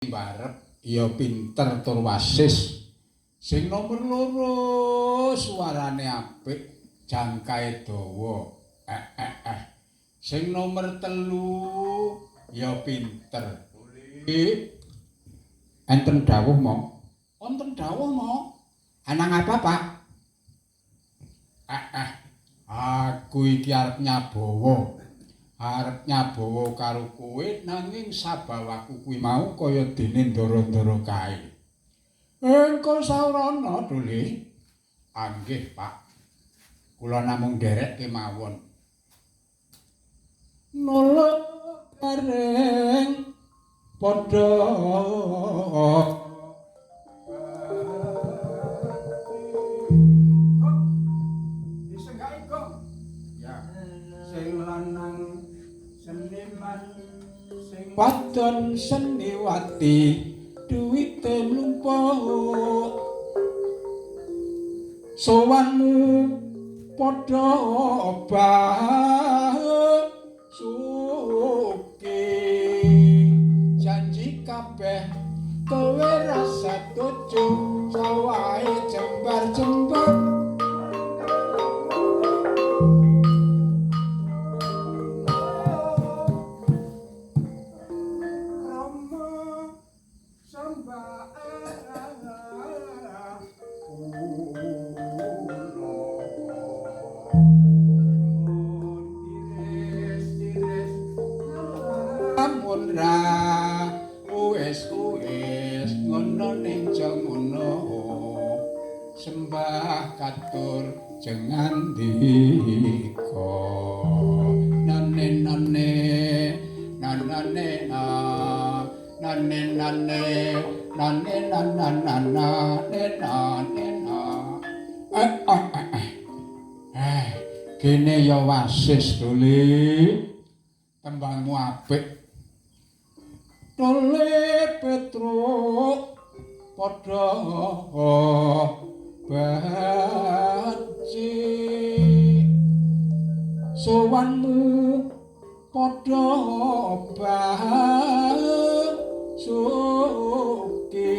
Mbarep ya pinter tur wasis. Sing nomor loro suarane apik, jangkae dawa. Sing nomor telu ya pinter. Enten dawuh mo? Wonten dawuh mo? Anang apa, Pak? Aku iki arep nyabawa. Arep nyabawa karo kowe nanging sabawaku kuwi mau kaya dene ndara-ndara kae. Engko saurana, Duli. Anggih, Pak. Kula namung nderek kemawon. Nulung kareng padha sing lanang seniman sing wadon seniwati duwite mlumpuk sowanmu padha suki janji kabeh kowe rasa tuju sawahe jembar-jembar sembah katur jengandika nane nane nanane na nane nane nane nanane nane na kene ya wasis Duli tembangmu apik Duli Petruk padha baci sowanmu padha suki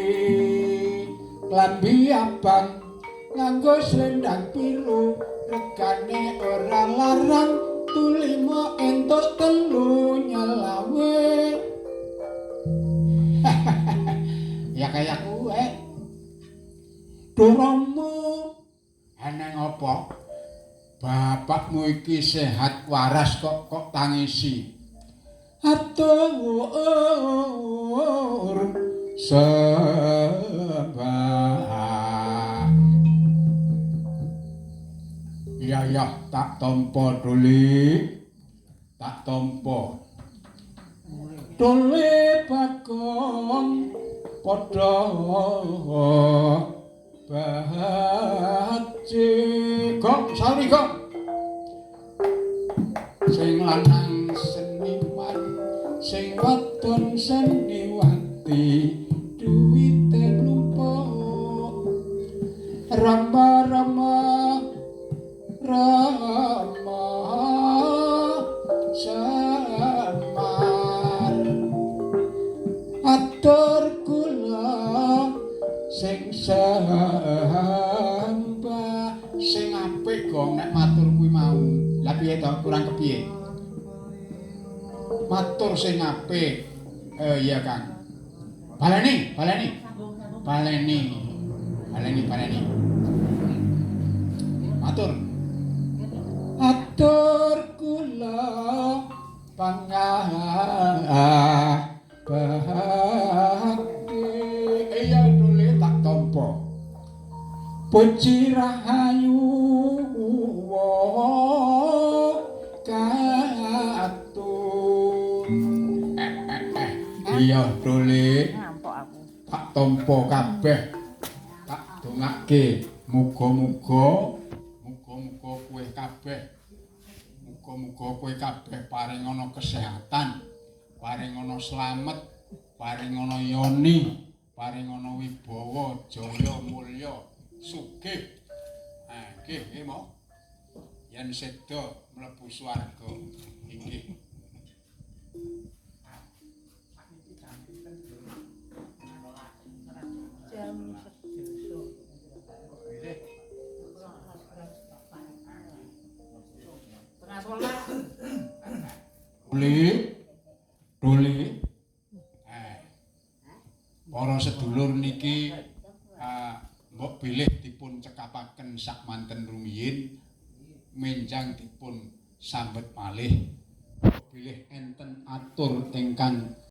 klambi abang nganggo slendang biru regane ora larang tulima entuk telu nyelawe ya kaya kuwe Doromu eneng apa? Bapakmu iki sehat waras kok tangisi. Atur sembah. Ya tak tampa Duli. Tak tampa. Duli Bagong padha baci gong sauri gong sing lanang seniman sing wadon seniwati duwite mlumpuk rama samar atur kula sing sambah sing apik gong nek matur kuwi mau. Lah piye to kurang kepiye? Matur sing apik. Iya Kang. Baleni. Matur. Atur kula iya Duli tak tampa. Puji rahayu katun iya Duli tak tampa kabeh tak dongake muga-muga kowe kabeh paring ana kesehatan paring ana slamet paring ana yoni paring ana wibawa jaya mulya sugih nggih mo yen seda mlebu swarga inggih Dole. Para sedulur niki mbok bilih dipun cekapaken sak manten rumiyin menjang dipun sambet malih. Mbok bilih enten atur ingkang